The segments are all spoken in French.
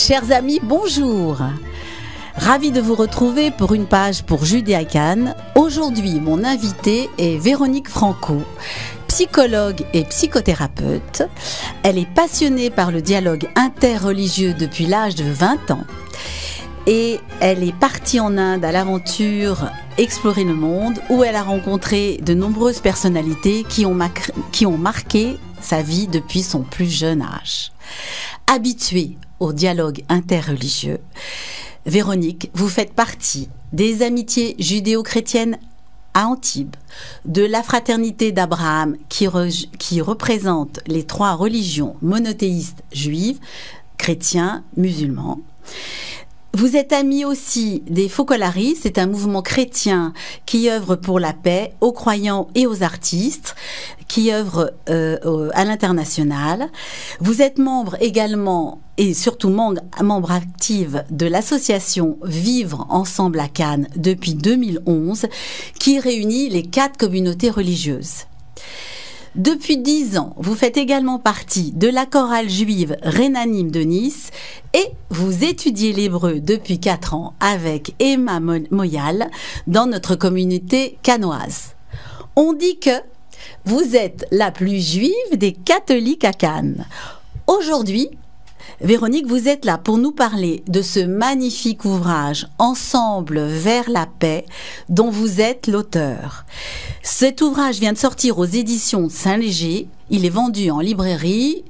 Chers amis, bonjour. Ravi de vous retrouver pour une page pour Judéa Cannes. Aujourd'hui, mon invitée est Véronique Franco, psychologue et psychothérapeute. Elle est passionnée par le dialogue interreligieux depuis l'âge de 20 ans. Et elle est partie en Inde à l'aventure explorer le monde, où elle a rencontré de nombreuses personnalités qui ont marqué sa vie depuis son plus jeune âge. Habituée au dialogue interreligieux, Véronique, vous faites partie des amitiés judéo-chrétiennes à Antibes, de la fraternité d'Abraham qui représente les 3 religions monothéistes juives, chrétiens, musulmans. Vous êtes amie aussi des Focolaris, c'est un mouvement chrétien qui œuvre pour la paix aux croyants et aux artistes, qui œuvre à l'international. Vous êtes membre également et surtout membre active de l'association Vivre Ensemble à Cannes depuis 2011, qui réunit les 4 communautés religieuses. Depuis 10 ans, vous faites également partie de la chorale juive Renanim de Nice et vous étudiez l'hébreu depuis 4 ans avec Emma Moyal dans notre communauté cannoise. On dit que vous êtes la plus juive des catholiques à Cannes. Aujourd'hui, Véronique, vous êtes là pour nous parler de ce magnifique ouvrage Ensemble vers la paix dont vous êtes l'auteur. Cet ouvrage vient de sortir aux éditions Saint-Léger. Il est vendu en librairie,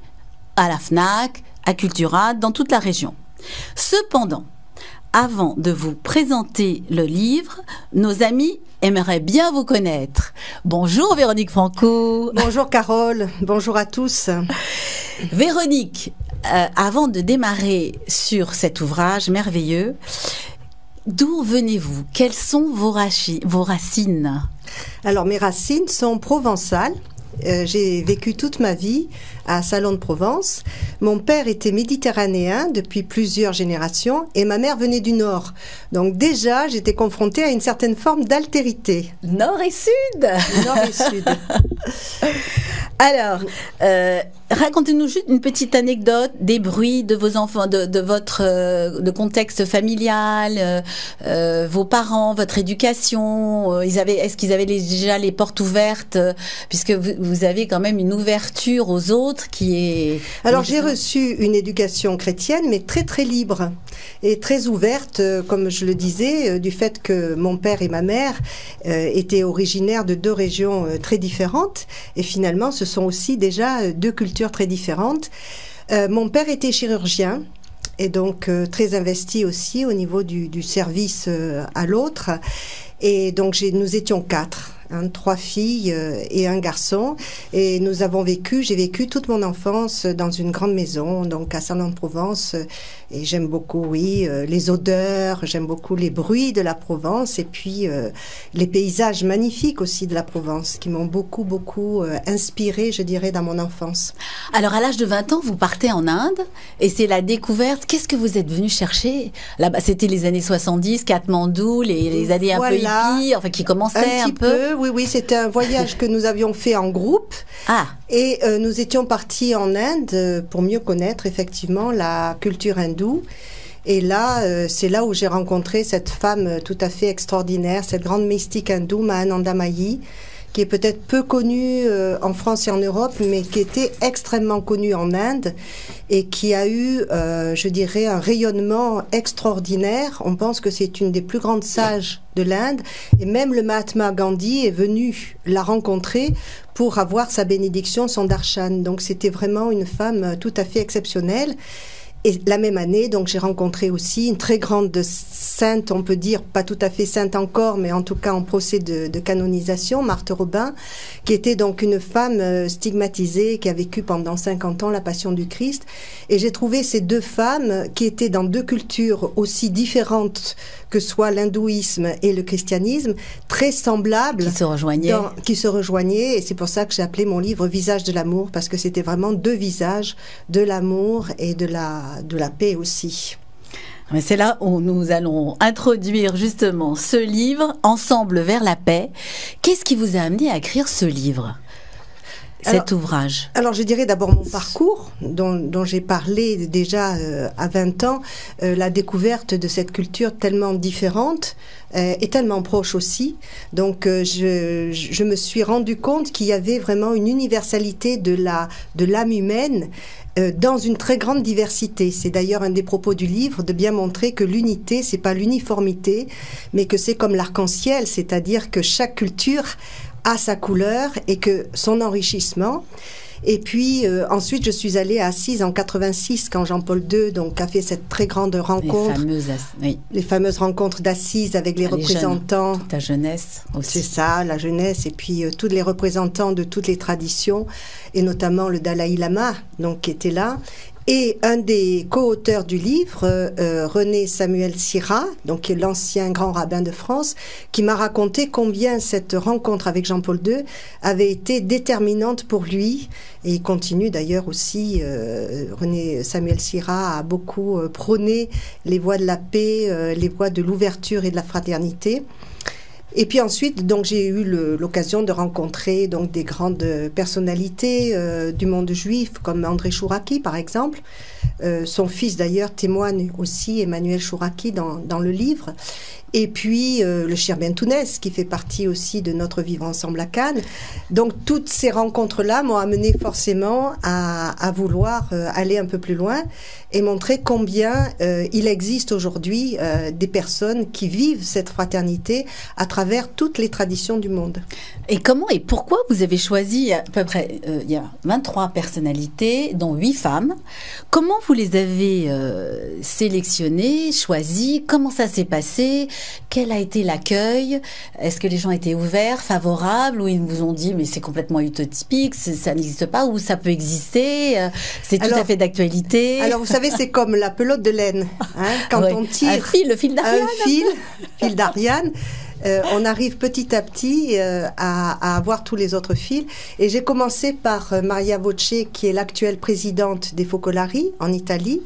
à la Fnac, à Cultura, dans toute la région. Cependant, avant de vous présenter le livre, nos amis aimeraient bien vous connaître. Bonjour Véronique Franco. Bonjour Carole, bonjour à tous. Véronique, avant de démarrer sur cet ouvrage merveilleux, d'où venez-vous? Quelles sont vos racines? Alors mes racines sont provençales. J'ai vécu toute ma vie à Salon de Provence. Mon père était méditerranéen depuis plusieurs générations et ma mère venait du Nord. Donc déjà, j'étais confrontée à une certaine forme d'altérité. Nord et Sud. Nord et Sud. Alors, racontez-nous juste une petite anecdote des bruits de vos enfants, de votre contexte familial, vos parents, votre éducation. Est-ce qu'ils avaient déjà les portes ouvertes, puisque vous avez quand même une ouverture aux autres qui est... Alors j'ai reçu une éducation chrétienne, mais très très libre et très ouverte, comme je le disais, du fait que mon père et ma mère étaient originaires de 2 régions très différentes, et finalement ce sont aussi déjà 2 cultures très différentes. Mon père était chirurgien et donc très investi aussi au niveau du service à l'autre, et donc nous étions 4. 3 filles et un garçon, et j'ai vécu toute mon enfance dans une grande maison, donc à Salon de Provence, et j'aime beaucoup, les odeurs, j'aime beaucoup les bruits de la Provence, et puis les paysages magnifiques aussi de la Provence, qui m'ont beaucoup inspirée, je dirais, dans mon enfance. Alors à l'âge de 20 ans, vous partez en Inde, et c'est la découverte. Qu'est-ce que vous êtes venu chercher là-bas? C'était les années 70, Katmandou, les années un peu hippies, enfin qui commençaient un peu. Oui, c'était un voyage que nous avions fait en groupe. Et nous étions partis en Inde pour mieux connaître effectivement la culture hindoue. Et là, c'est là où j'ai rencontré cette femme tout à fait extraordinaire, cette grande mystique hindoue, Mahananda Mayi, qui est peut-être peu connue en France et en Europe, mais qui était extrêmement connue en Inde et qui a eu, je dirais, un rayonnement extraordinaire. On pense que c'est une des plus grandes sages de l'Inde, et même le Mahatma Gandhi est venu la rencontrer pour avoir sa bénédiction, son darshan. Donc c'était vraiment une femme tout à fait exceptionnelle. Et la même année, donc, j'ai rencontré aussi une très grande sainte, on peut dire, pas tout à fait sainte encore, mais en tout cas en procès de canonisation, Marthe Robin, qui était donc une femme stigmatisée, qui a vécu pendant 50 ans la Passion du Christ. Et j'ai trouvé ces 2 femmes qui étaient dans 2 cultures aussi différentes que soit l'hindouisme et le christianisme, très semblables. Qui se rejoignaient. Et c'est pour ça que j'ai appelé mon livre Visage de l'amour, parce que c'était vraiment 2 visages de l'amour et de la paix aussi. Mais c'est là où nous allons introduire justement ce livre, Ensemble vers la paix. Qu'est-ce qui vous a amené à écrire ce livre? cet ouvrage? Alors je dirais d'abord mon parcours, dont j'ai parlé déjà à 20 ans, la découverte de cette culture tellement différente et tellement proche aussi. Donc je me suis rendu compte qu'il y avait vraiment une universalité de l'âme humaine dans une très grande diversité. C'est d'ailleurs un des propos du livre, de bien montrer que l'unité, c'est pas l'uniformité, mais que c'est comme l'arc-en-ciel, c'est-à-dire que chaque culture a sa couleur et que son enrichissement. Et puis ensuite, je suis allée à Assise en 86 quand Jean-Paul II donc a fait cette très grande rencontre, les fameuses rencontres d'Assise avec les représentants, toute la jeunesse aussi. C'est ça, la jeunesse, et puis tous les représentants de toutes les traditions, et notamment le Dalai Lama, donc qui était là. Et un des co-auteurs du livre, René Samuel Sira, donc qui est l'ancien grand rabbin de France, qui m'a raconté combien cette rencontre avec Jean-Paul II avait été déterminante pour lui. Et il continue d'ailleurs aussi, René Samuel Sira a beaucoup prôné les voies de la paix, les voies de l'ouverture et de la fraternité. Et puis ensuite, donc j'ai eu l'occasion de rencontrer donc des grandes personnalités du monde juif, comme André Chouraki par exemple. Son fils d'ailleurs témoigne aussi, Emmanuel Chouraki, dans le livre. Et puis le Cheikh Bentounès, qui fait partie aussi de notre vivre ensemble à Cannes. Donc toutes ces rencontres-là m'ont amené forcément à vouloir aller un peu plus loin et montrer combien il existe aujourd'hui des personnes qui vivent cette fraternité à travers toutes les traditions du monde. Et comment et pourquoi vous avez choisi à peu près, il y a 23 personnalités, dont 8 femmes. Comment vous les avez sélectionnées, choisies? Comment ça s'est passé? Quel a été l'accueil? Est-ce que les gens étaient ouverts, favorables, ou ils vous ont dit mais c'est complètement utopique, ça n'existe pas, ou ça peut exister, c'est tout à fait d'actualité? Alors vous savez, c'est comme la pelote de laine, hein, quand on tire le fil d'Ariane, fil d'Ariane. On arrive petit à petit à avoir tous les autres fils. Et j'ai commencé par Maria Voce, qui est l'actuelle présidente des Focolari en Italie,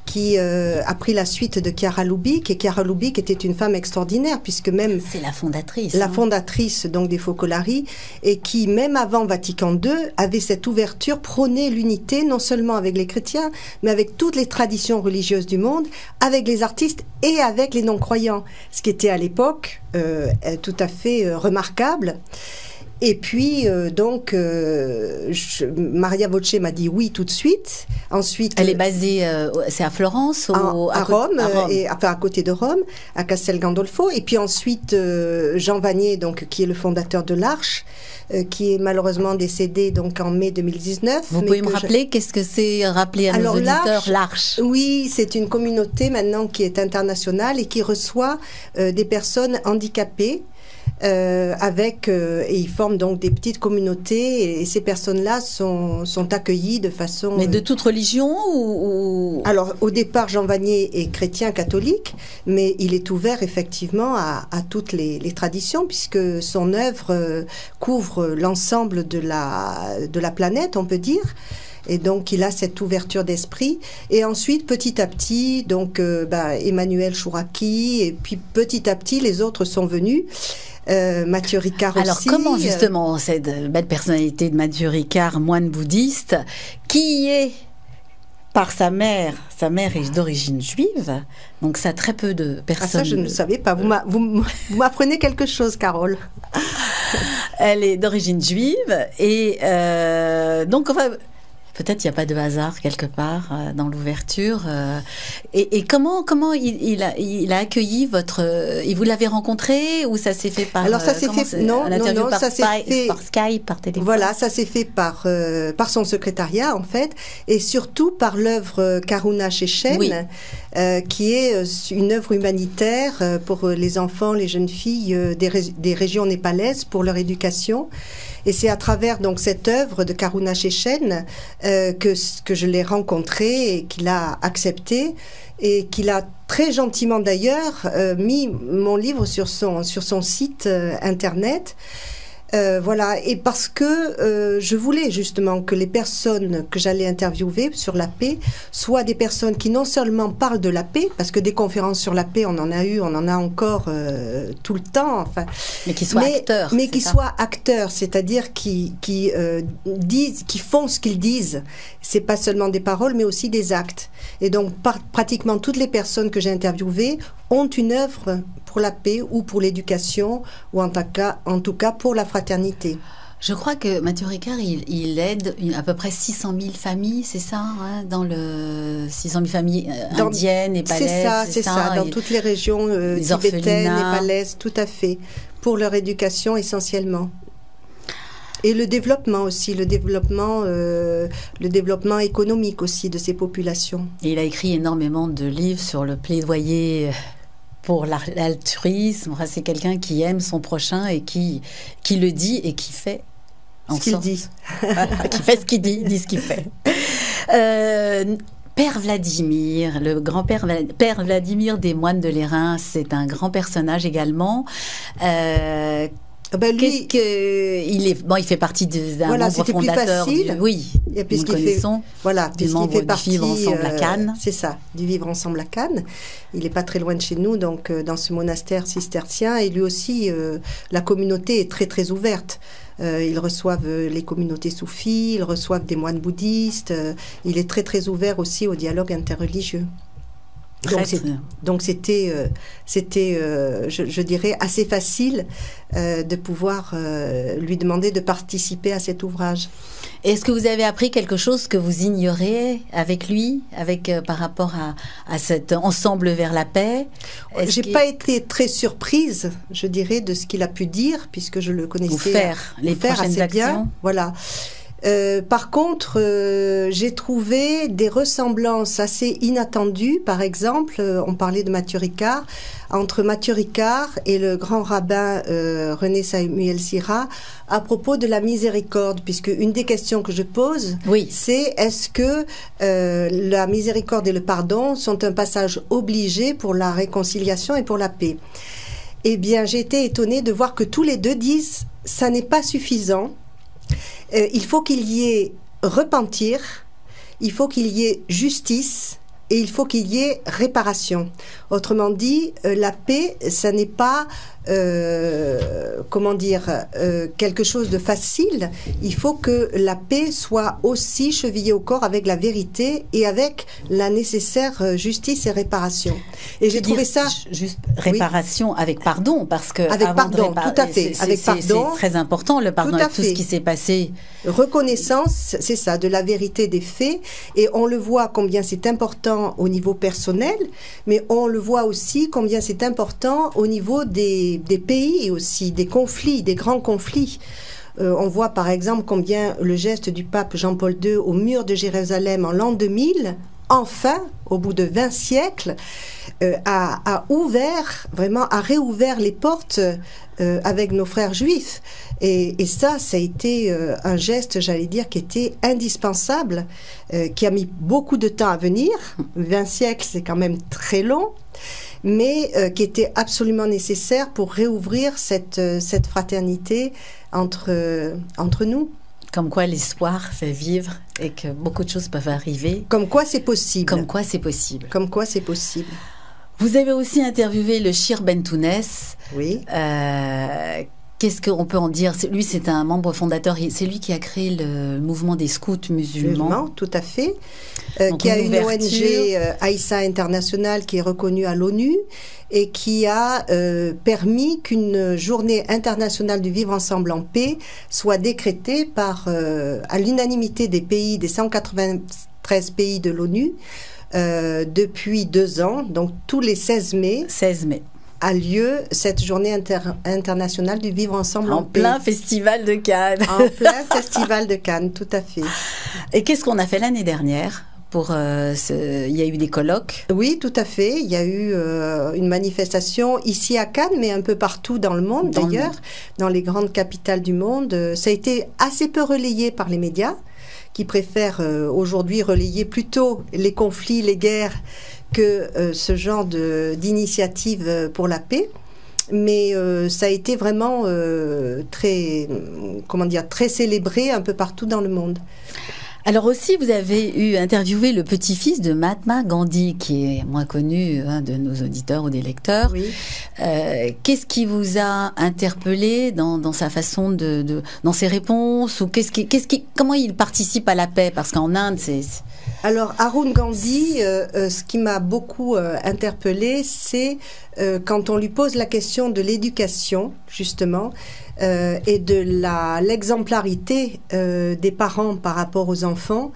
qui a pris la suite de Chiara Lubick. Et Chiara Lubick était une femme extraordinaire, puisque même... C'est la fondatrice. La fondatrice donc des Focolari, et qui, même avant Vatican II, avait cette ouverture, prônait l'unité, non seulement avec les chrétiens, mais avec toutes les traditions religieuses du monde, avec les artistes et avec les non-croyants, ce qui était à l'époque tout à fait remarquable. Et puis, Maria Voce m'a dit oui tout de suite. Ensuite, elle est basée, c'est à Florence, à Rome, et enfin à côté de Rome, à Castel Gandolfo. Et puis ensuite, Jean Vanier, donc qui est le fondateur de l'Arche, qui est malheureusement décédé donc en mai 2019. Vous pouvez me rappeler qu'est-ce que c'est, rappeler à nos auditeurs l'Arche? Oui, c'est une communauté maintenant qui est internationale et qui reçoit des personnes handicapées. Et ils forment donc des petites communautés, et ces personnes-là sont accueillies de façon... Mais de toute religion ou... Alors, au départ, Jean Vanier est chrétien catholique, mais il est ouvert effectivement à toutes les traditions, puisque son œuvre couvre l'ensemble de la planète, on peut dire. Et donc, il a cette ouverture d'esprit. Et ensuite, petit à petit, donc Emmanuel Chouraki, et puis petit à petit, les autres sont venus. Mathieu Ricard aussi. Alors comment justement cette belle personnalité de Mathieu Ricard, moine bouddhiste, qui est par sa mère est d'origine juive, donc ça très peu de personnes. Ah ça je ne le savais pas, vous m'apprenez quelque chose, Carole. Elle est d'origine juive et donc enfin, peut-être il n'y a pas de hasard quelque part dans l'ouverture. Et comment il a accueilli il vous l'avez rencontré ou ça s'est fait par... Alors ça s'est fait par Skype, par téléphone. Voilà, ça s'est fait par son secrétariat en fait, et surtout par l'œuvre Karuna Shechen, oui. Qui est une œuvre humanitaire pour les enfants, les jeunes filles des régions népalaises pour leur éducation. Et c'est à travers donc cette œuvre de Karuna Shechen que je l'ai rencontré et qu'il a accepté, et qu'il a très gentiment d'ailleurs mis mon livre sur son site internet. Voilà, et parce que je voulais justement que les personnes que j'allais interviewer sur la paix soient des personnes qui non seulement parlent de la paix, parce que des conférences sur la paix, on en a eu, on en a encore tout le temps, enfin, mais qui soient acteurs. Mais qui soient acteurs, c'est-à-dire qui disent, qui font ce qu'ils disent. C'est pas seulement des paroles, mais aussi des actes. Et donc, pratiquement toutes les personnes que j'ai interviewées ont une œuvre pour la paix ou pour l'éducation, ou en tout cas pour la fraternité. Je crois que Mathieu Ricard, il aide à peu près 600 000 familles, c'est ça, hein, dans le 600 000 familles indiennes, népalaises. C'est ça, dans toutes les régions tibétaines, népalaises, tout à fait, pour leur éducation essentiellement. Et le développement aussi, le développement économique aussi de ces populations. Et il a écrit énormément de livres sur le plaidoyer pour l'altruisme. Enfin, c'est quelqu'un qui aime son prochain et qui le dit et qui fait ce qu'il dit. Qui fait ce qu'il dit ce qu'il fait. Père Vladimir, le grand-père Père Vladimir des moines de l'Airain, c'est un grand personnage également. Lui, il fait partie d'un membre fondateur plus facile, oui, puisqu'il fait partie du Vivre Ensemble à Cannes. C'est ça, du Vivre Ensemble à Cannes. Il n'est pas très loin de chez nous, donc dans ce monastère cistercien. Et lui aussi, la communauté est très très ouverte. Ils reçoivent les communautés soufis, ils reçoivent des moines bouddhistes. Il est très très ouvert aussi au dialogue interreligieux. Donc c'était, je dirais, assez facile de pouvoir lui demander de participer à cet ouvrage. Est-ce que vous avez appris quelque chose que vous ignorez avec lui, par rapport à cet ensemble vers la paix? J'ai pas été très surprise, je dirais, de ce qu'il a pu dire, puisque je le connaissais les prochaines assez actions. Bien. Voilà. Par contre, j'ai trouvé des ressemblances assez inattendues. Par exemple, on parlait de Mathieu Ricard, entre Mathieu Ricard et le grand rabbin René Samuel Sira à propos de la miséricorde, puisque une des questions que je pose, c'est est-ce que la miséricorde et le pardon sont un passage obligé pour la réconciliation et pour la paix? Eh bien, j'ai été étonnée de voir que tous les deux disent ça n'est pas suffisant. Il faut qu'il y ait repentir, il faut qu'il y ait justice et il faut qu'il y ait réparation. Autrement dit, la paix, ça n'est pas quelque chose de facile. Il faut que la paix soit aussi chevillée au corps avec la vérité et avec la nécessaire justice et réparation. Et j'ai trouvé ça... Juste réparation avec pardon, parce que... Avec pardon, tout à fait. Avec pardon. C'est très important, le pardon, avec tout ce qui s'est passé. Reconnaissance, c'est ça, de la vérité des faits. Et on le voit combien c'est important au niveau personnel, mais on le voit aussi combien c'est important au niveau des pays et aussi des conflits, des grands conflits. On voit par exemple combien le geste du pape Jean-Paul II au mur de Jérusalem en l'an 2000, enfin, au bout de 20 siècles, a réouvert les portes avec nos frères juifs. Et ça a été un geste, j'allais dire, qui était indispensable, qui a mis beaucoup de temps à venir. 20 siècles, c'est quand même très long, mais qui était absolument nécessaire pour réouvrir cette fraternité entre nous. Comme quoi l'espoir fait vivre et que beaucoup de choses peuvent arriver. Comme quoi c'est possible. Comme quoi c'est possible. Comme quoi c'est possible. Vous avez aussi interviewé le Shir Bentounès. Oui. Qu'est-ce qu'on peut en dire? Lui, c'est un membre fondateur. C'est lui qui a créé le mouvement des scouts musulmans. Tout à fait. Qui a une ONG Aïssa International qui est reconnue à l'ONU et qui a permis qu'une journée internationale du vivre ensemble en paix soit décrétée à l'unanimité des pays, des 193 pays de l'ONU depuis 2 ans, donc tous les 16 mai. A lieu cette journée internationale du vivre ensemble en paix. En plein festival de Cannes. En plein festival de Cannes, tout à fait. Et qu'est-ce qu'on a fait l'année dernière? Il y a eu des colloques. Oui, tout à fait. Il y a eu une manifestation ici à Cannes, mais un peu partout dans le monde d'ailleurs, dans les grandes capitales du monde. Ça a été assez peu relayé par les médias, qui préfèrent aujourd'hui relayer plutôt les conflits, les guerres, que ce genre d'initiative pour la paix. mais ça a été vraiment très célébré un peu partout dans le monde. Alors aussi, vous avez interviewé le petit-fils de Mahatma Gandhi, qui est moins connu de nos auditeurs ou des lecteurs. Oui. Qu'est-ce qui vous a interpellé dans sa façon dans ses réponses, ou comment il participe à la paix? Parce qu'en Inde, Alors, Arun Gandhi, ce qui m'a beaucoup interpellée, c'est quand on lui pose la question de l'éducation, justement, et de l'exemplarité des parents par rapport aux enfants.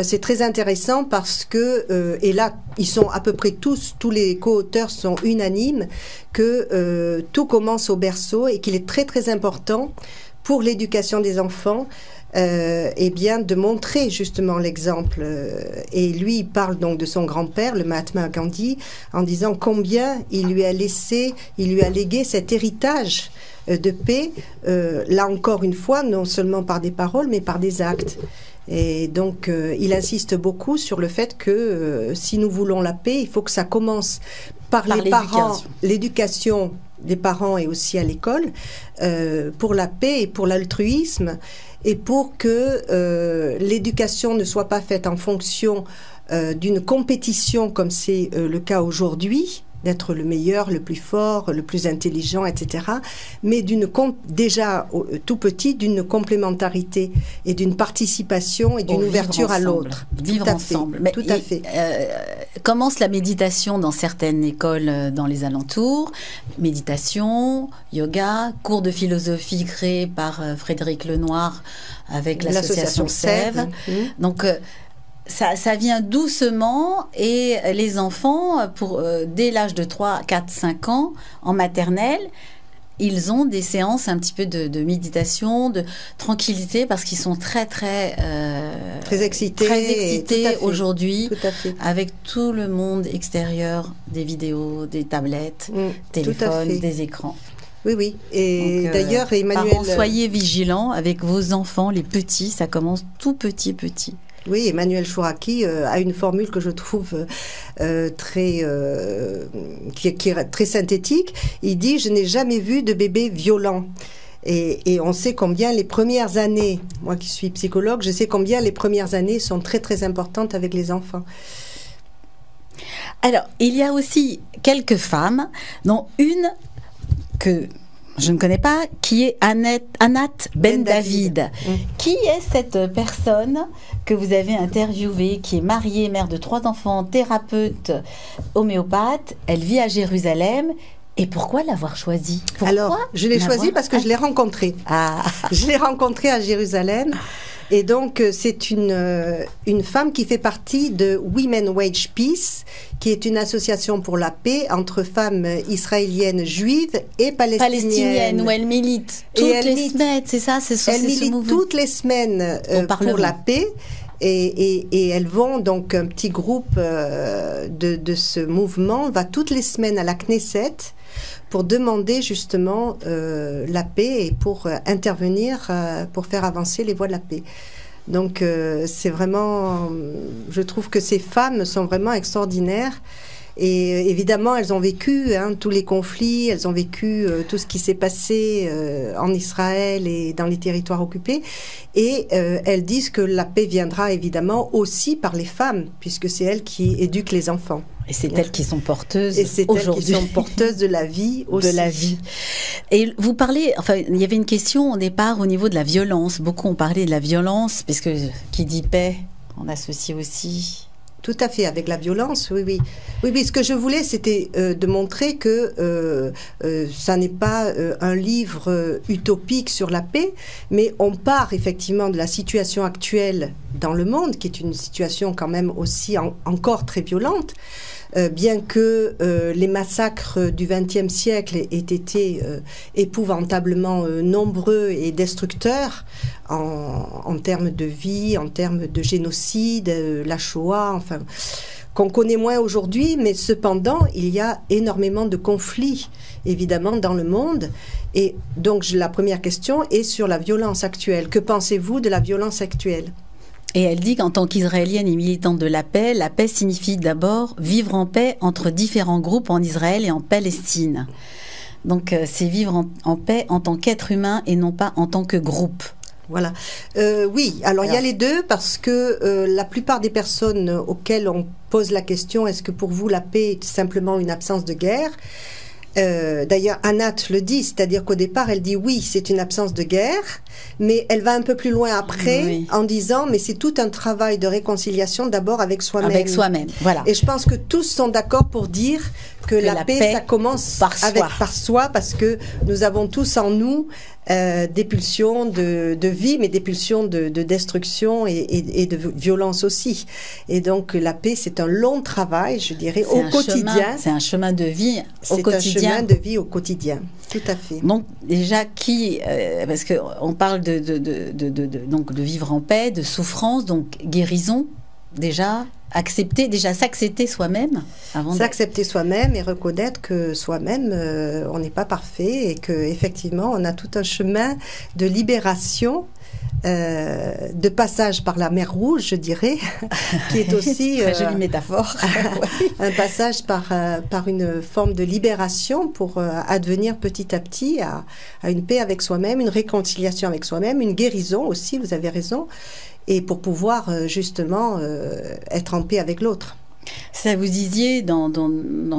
C'est très intéressant parce que, et là, ils sont à peu près tous les co-auteurs sont unanimes, que tout commence au berceau et qu'il est très très important pour l'éducation des enfants eh bien, de montrer justement l'exemple. Et lui, il parle donc de son grand-père, le Mahatma Gandhi, en disant combien il lui a légué cet héritage de paix, là encore une fois, non seulement par des paroles, mais par des actes. Et donc, il insiste beaucoup sur le fait que si nous voulons la paix, il faut que ça commence par les parents, l'éducation des parents et aussi à l'école, pour la paix et pour l'altruisme, et pour que l'éducation ne soit pas faite en fonction d'une compétition comme c'est le cas aujourd'hui, d'être le meilleur, le plus fort, le plus intelligent, etc. Mais déjà tout petit, d'une complémentarité et d'une participation et d'une ouverture à l'autre. Vivre ensemble. Mais tout à fait. Commence la méditation dans certaines écoles dans les alentours. Méditation, yoga, cours de philosophie créés par Frédéric Lenoir avec l'association Sève. Donc ça vient doucement, et les enfants, dès l'âge de 3, 4, 5 ans, en maternelle, ils ont des séances un petit peu de méditation, de tranquillité, parce qu'ils sont très excités aujourd'hui, avec tout le monde extérieur, des vidéos, des tablettes, téléphones, des écrans. Oui. Et donc, d'ailleurs, Emmanuel... Parents, soyez vigilants avec vos enfants, les petits, ça commence tout petit. Oui, Emmanuel Chouraki a une formule que je trouve qui est très synthétique. Il dit « Je n'ai jamais vu de bébé violent ». Et on sait combien les premières années, moi qui suis psychologue, je sais combien les premières années sont très très importantes avec les enfants. Alors, il y a aussi quelques femmes, dont une que je ne connais pas, qui est Anat Ben David. Qui est cette personne que vous avez interviewée, qui est mariée, mère de 3 enfants, thérapeute homéopathe? Elle vit à Jérusalem. Et pourquoi l'avoir choisie? Alors, je l'ai choisie parce que je l'ai rencontrée. Je l'ai rencontrée à Jérusalem. Et donc, c'est une femme qui fait partie de Women Wage Peace, qui est une association pour la paix entre femmes israéliennes juives et palestiniennes. Où elle milite toutes les semaines, c'est ça? Elle milite toutes les semaines pour la paix. Et elles vont, donc un petit groupe de ce mouvement va toutes les semaines à la Knesset pour demander justement la paix et pour intervenir, pour faire avancer les voies de la paix. Donc c'est vraiment, je trouve que ces femmes sont vraiment extraordinaires. Et évidemment, elles ont vécu tous les conflits, elles ont vécu tout ce qui s'est passé en Israël et dans les territoires occupés. Et elles disent que la paix viendra évidemment aussi par les femmes, puisque c'est elles qui éduquent les enfants. Et c'est elles qui sont porteuses aujourd'hui. Et c'est elles qui sont porteuses de la vie aussi. De la vie. Et vous parlez, enfin, il y avait une question au départ au niveau de la violence. Beaucoup ont parlé de la violence, puisque qui dit paix, on associe aussi... Tout à fait, avec la violence, oui. Ce que je voulais, c'était de montrer que ça n'est pas un livre utopique sur la paix, mais on part effectivement de la situation actuelle dans le monde, qui est une situation quand même aussi encore très violente. Bien que les massacres du XXe siècle aient été épouvantablement nombreux et destructeurs en termes de vie, en termes de génocide, la Shoah, enfin, qu'on connaît moins aujourd'hui, mais cependant, il y a énormément de conflits, évidemment, dans le monde. Et donc, la première question est sur la violence actuelle. Que pensez-vous de la violence actuelle ? Et elle dit qu'en tant qu'israélienne et militante de la paix signifie d'abord vivre en paix entre différents groupes en Israël et en Palestine. Donc c'est vivre en paix en tant qu'être humain et non pas en tant que groupe. Voilà. Oui, alors il y a les deux parce que la plupart des personnes auxquelles on pose la question, est-ce que pour vous la paix est simplement une absence de guerre? D'ailleurs, Anat le dit, c'est-à-dire qu'au départ, elle dit oui, c'est une absence de guerre, mais elle va un peu plus loin après en disant, mais c'est tout un travail de réconciliation d'abord avec soi-même. Avec soi-même, voilà. Et je pense que tous sont d'accord pour dire que la paix, ça commence par soi, parce que nous avons tous en nous des pulsions de vie, mais des pulsions de destruction et de violence aussi. Et donc la paix, c'est un long travail, je dirais, au quotidien. C'est un chemin de vie au quotidien. C'est un chemin de vie au quotidien, tout à fait. Donc déjà, parce qu'on parle donc de vivre en paix, de souffrance, donc guérison, déjà... s'accepter soi-même s'accepter soi-même et reconnaître que soi-même on n'est pas parfait et que effectivement on a tout un chemin de libération, de passage par la mer Rouge, je dirais, qui est aussi très jolie métaphore. Un passage par une forme de libération pour advenir petit à petit à une paix avec soi-même, une réconciliation avec soi-même, une guérison aussi, vous avez raison, et pour pouvoir justement être en paix avec l'autre. Ça, vous disiez dans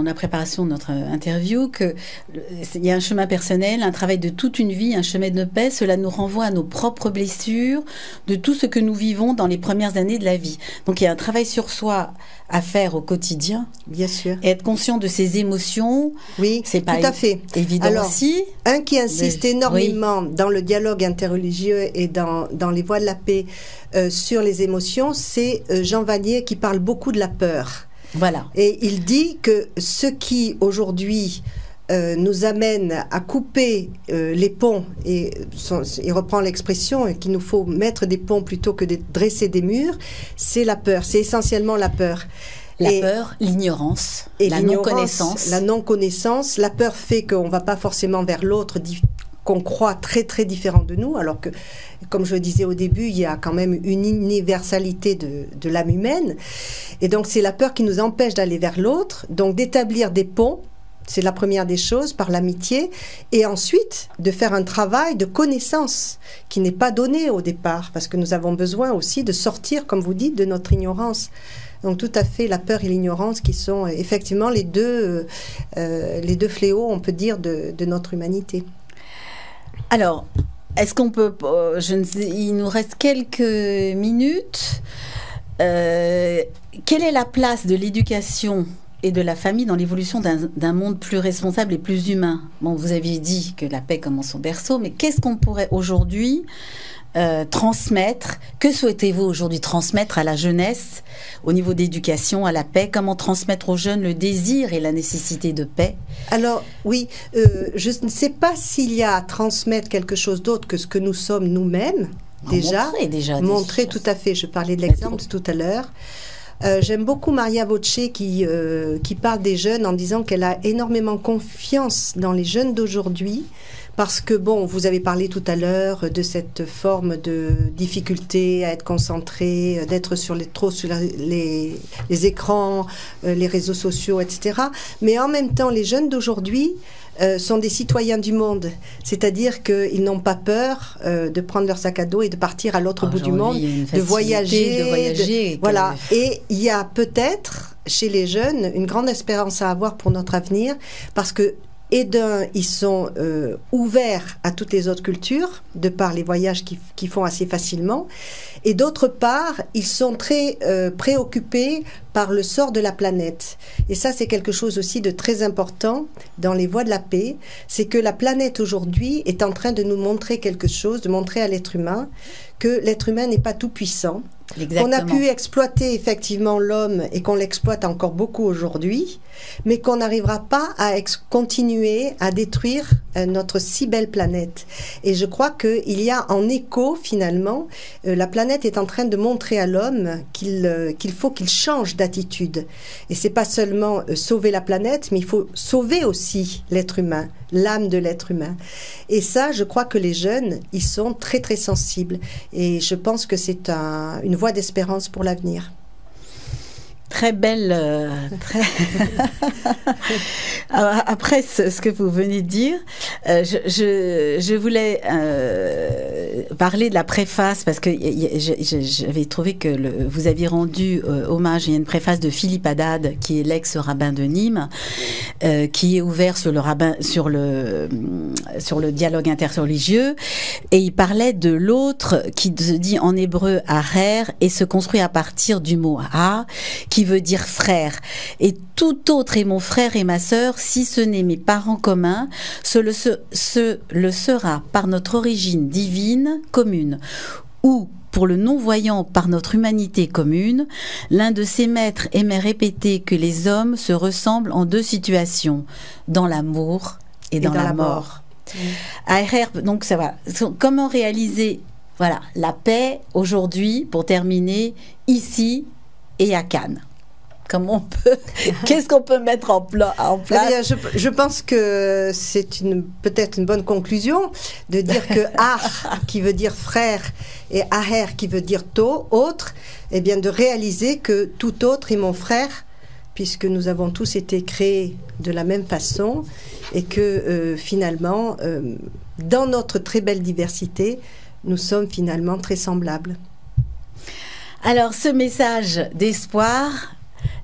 la préparation de notre interview qu'il y a un chemin personnel, un travail de toute une vie, un chemin de paix. Cela nous renvoie à nos propres blessures, de tout ce que nous vivons dans les premières années de la vie. Donc il y a un travail sur soi à faire au quotidien. Bien sûr. Et être conscient de ses émotions. Oui, c'est pas tout à fait. Évident. Alors, aussi. Un qui insiste énormément dans le dialogue interreligieux et dans les voies de la paix sur les émotions, c'est Jean Vanier qui parle beaucoup de la peur. Voilà. Et il dit que ce qui aujourd'hui nous amène à couper les ponts, et il reprend l'expression qu'il nous faut mettre des ponts plutôt que de dresser des murs, c'est la peur, c'est essentiellement la peur. La peur, l'ignorance, la non-connaissance. La non-connaissance, la peur fait qu'on ne va pas forcément vers l'autre qu'on croit très très différent de nous, alors que, comme je le disais au début, il y a quand même une universalité de l'âme humaine. Et donc c'est la peur qui nous empêche d'aller vers l'autre, donc d'établir des ponts, c'est la première des choses, par l'amitié, et ensuite de faire un travail de connaissance qui n'est pas donné au départ, parce que nous avons besoin aussi de sortir, comme vous dites, de notre ignorance. Donc tout à fait, la peur et l'ignorance qui sont effectivement les deux fléaux, on peut dire, de notre humanité. Alors, est-ce qu'on peut... il nous reste quelques minutes. Quelle est la place de l'éducation et de la famille dans l'évolution d'un monde plus responsable et plus humain? Bon, vous aviez dit que la paix commence au berceau, mais qu'est-ce qu'on pourrait aujourd'hui transmettre? Que souhaitez-vous aujourd'hui transmettre à la jeunesse au niveau d'éducation, à la paix? Comment transmettre aux jeunes le désir et la nécessité de paix? Alors oui, je ne sais pas s'il y a à transmettre quelque chose d'autre que ce que nous sommes nous-mêmes montrer tout à fait. Je parlais de l'exemple tout à l'heure. J'aime beaucoup Maria Voce qui parle des jeunes en disant qu'elle a énormément confiance dans les jeunes d'aujourd'hui. Parce que, bon, vous avez parlé tout à l'heure de cette forme de difficulté à être concentré, d'être trop sur les écrans, les réseaux sociaux, etc. Mais en même temps, les jeunes d'aujourd'hui sont des citoyens du monde. C'est-à-dire qu'ils n'ont pas peur de prendre leur sac à dos et de partir à l'autre bout du monde, de voyager. Voilà. Et il y a peut-être, chez les jeunes, une grande espérance à avoir pour notre avenir, parce que et d'un, ils sont ouverts à toutes les autres cultures, de par les voyages qu'ils font assez facilement. Et d'autre part, ils sont très préoccupés par le sort de la planète. Et ça, c'est quelque chose aussi de très important dans les voies de la paix. C'est que la planète aujourd'hui est en train de nous montrer quelque chose, de montrer à l'être humain que l'être humain n'est pas tout puissant. Qu'on a pu exploiter effectivement l'homme et qu'on l'exploite encore beaucoup aujourd'hui, mais qu'on n'arrivera pas à continuer à détruire notre si belle planète. Et je crois qu'il y a en écho finalement, la planète est en train de montrer à l'homme qu'il faut qu'il change d'attitude. Et c'est pas seulement sauver la planète, mais il faut sauver aussi l'être humain, l'âme de l'être humain. Et ça, je crois que les jeunes, ils sont très très sensibles. Et je pense que c'est une voie d'espérance pour l'avenir. Très belle. Après ce que vous venez de dire, je voulais parler de la préface parce que j'avais trouvé que vous aviez rendu hommage. Il y a une préface de Philippe Haddad, qui est l'ex-rabbin de Nîmes, qui est ouvert sur le dialogue interreligieux, et il parlait de l'autre qui se dit en hébreu aher et se construit à partir du mot ha, qui veut dire frère. Et tout autre est mon frère et ma sœur, si ce n'est mes parents communs, ce le sera par notre origine divine commune, ou pour le non-voyant par notre humanité commune. L'un de ses maîtres aimait répéter que les hommes se ressemblent en deux situations, dans l'amour et dans la mort. Donc ça va. Comment réaliser la paix aujourd'hui, pour terminer, ici et à Cannes? Qu'est-ce qu'on peut mettre en place? Je pense que c'est peut-être une bonne conclusion de dire que Ar, qui veut dire frère, et Aher, qui veut dire autre, eh bien de réaliser que tout autre est mon frère, puisque nous avons tous été créés de la même façon, et que finalement, dans notre très belle diversité, nous sommes finalement très semblables. Alors, ce message d'espoir,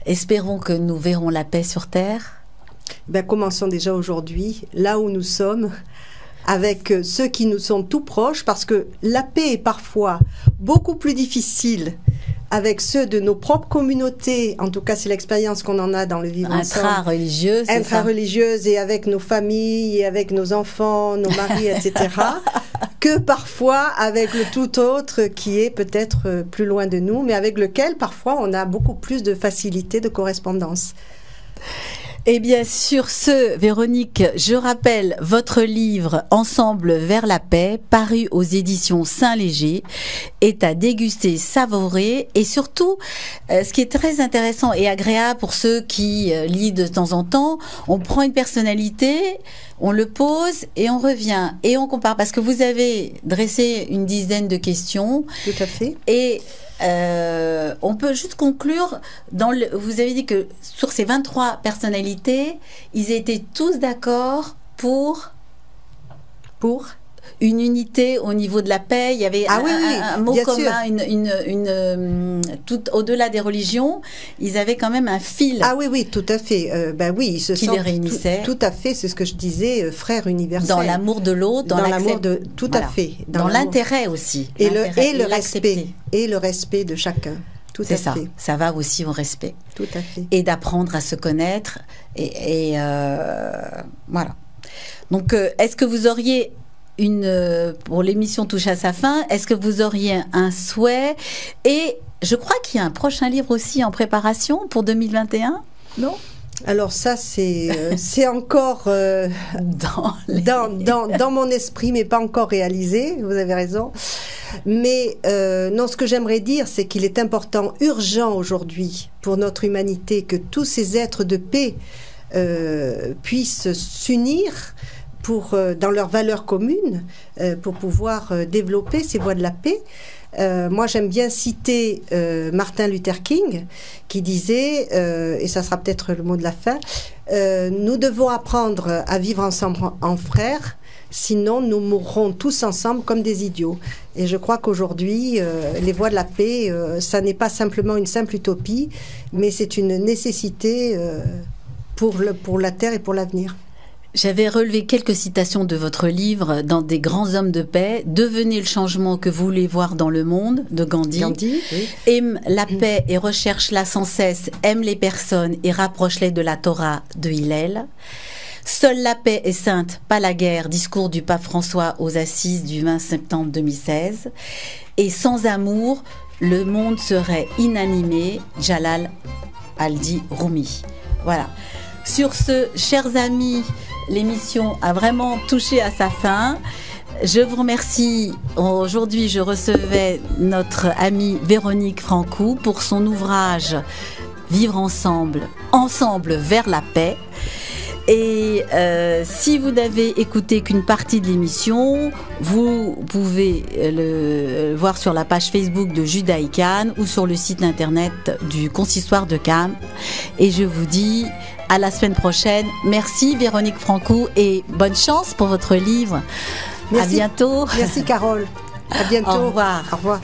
espérons que nous verrons la paix sur Terre. Commençons déjà aujourd'hui, là où nous sommes, avec ceux qui nous sont tout proches, parce que la paix est parfois beaucoup plus difficile avec ceux de nos propres communautés. En tout cas, c'est l'expérience qu'on en a dans le vivre ensemble. Intra-religieuse, et avec nos familles, et avec nos enfants, nos maris, etc. que parfois avec le tout autre qui est peut-être plus loin de nous, mais avec lequel parfois on a beaucoup plus de facilité de correspondance. Et bien sur ce, Véronique, je rappelle votre livre Ensemble vers la paix, paru aux éditions Saint-Léger, est à déguster, savourer, et surtout, ce qui est très intéressant et agréable pour ceux qui lisent de temps en temps, on prend une personnalité, on le pose et on revient et on compare, parce que vous avez dressé une dizaine de questions. Tout à fait. Et on peut juste conclure, vous avez dit que sur ces 23 personnalités, ils étaient tous d'accord pour une unité au niveau de la paix. Il y avait un mot commun, tout au-delà des religions, ils avaient quand même un fil. Ah oui, tout à fait. Ils se qui les réunissait. Tout à fait, c'est ce que je disais, frères universels. Dans l'amour de l'autre, dans l'amour de tout à fait. Dans l'intérêt aussi. Et le respect. Et le respect de chacun. Tout à fait. Ça va aussi au respect. Tout à fait. Et d'apprendre à se connaître. Et voilà. Donc, est-ce que vous auriez pour l'émission touche à sa fin, est-ce que vous auriez un souhait? Et je crois qu'il y a un prochain livre aussi en préparation pour 2021, non? Alors ça, c'est encore dans mon esprit, mais pas encore réalisé, vous avez raison. Mais non, ce que j'aimerais dire, c'est qu'il est important, urgent aujourd'hui, pour notre humanité, que tous ces êtres de paix puissent s'unir dans leurs valeurs communes, pour pouvoir développer ces voies de la paix. Moi, j'aime bien citer Martin Luther King, qui disait, et ça sera peut-être le mot de la fin, nous devons apprendre à vivre ensemble en frères, sinon nous mourrons tous ensemble comme des idiots. Et je crois qu'aujourd'hui, les voies de la paix, ça n'est pas simplement une simple utopie, mais c'est une nécessité pour la Terre et pour l'avenir. J'avais relevé quelques citations de votre livre dans des grands hommes de paix. Devenez le changement que vous voulez voir dans le monde, de Gandhi. Oui. Aime la paix et recherche-la sans cesse. Aime les personnes et rapproche-les de la Torah, de Hillel. Seule la paix est sainte, pas la guerre. Discours du pape François aux Assises du 20 septembre 2016. Et sans amour, le monde serait inanimé. Jalal al-Din Rumi. Voilà. Sur ce, chers amis, l'émission a vraiment touché à sa fin. Je vous remercie. Aujourd'hui, je recevais notre amie Véronique Francou pour son ouvrage Vivre ensemble, ensemble vers la paix. Et si vous n'avez écouté qu'une partie de l'émission, vous pouvez le voir sur la page Facebook de Judaïkan ou sur le site internet du Consistoire de Cannes. Et je vous dis à la semaine prochaine. Merci Véronique Franco et bonne chance pour votre livre. Merci. À bientôt. Merci Carole. À bientôt. Au revoir. Au revoir.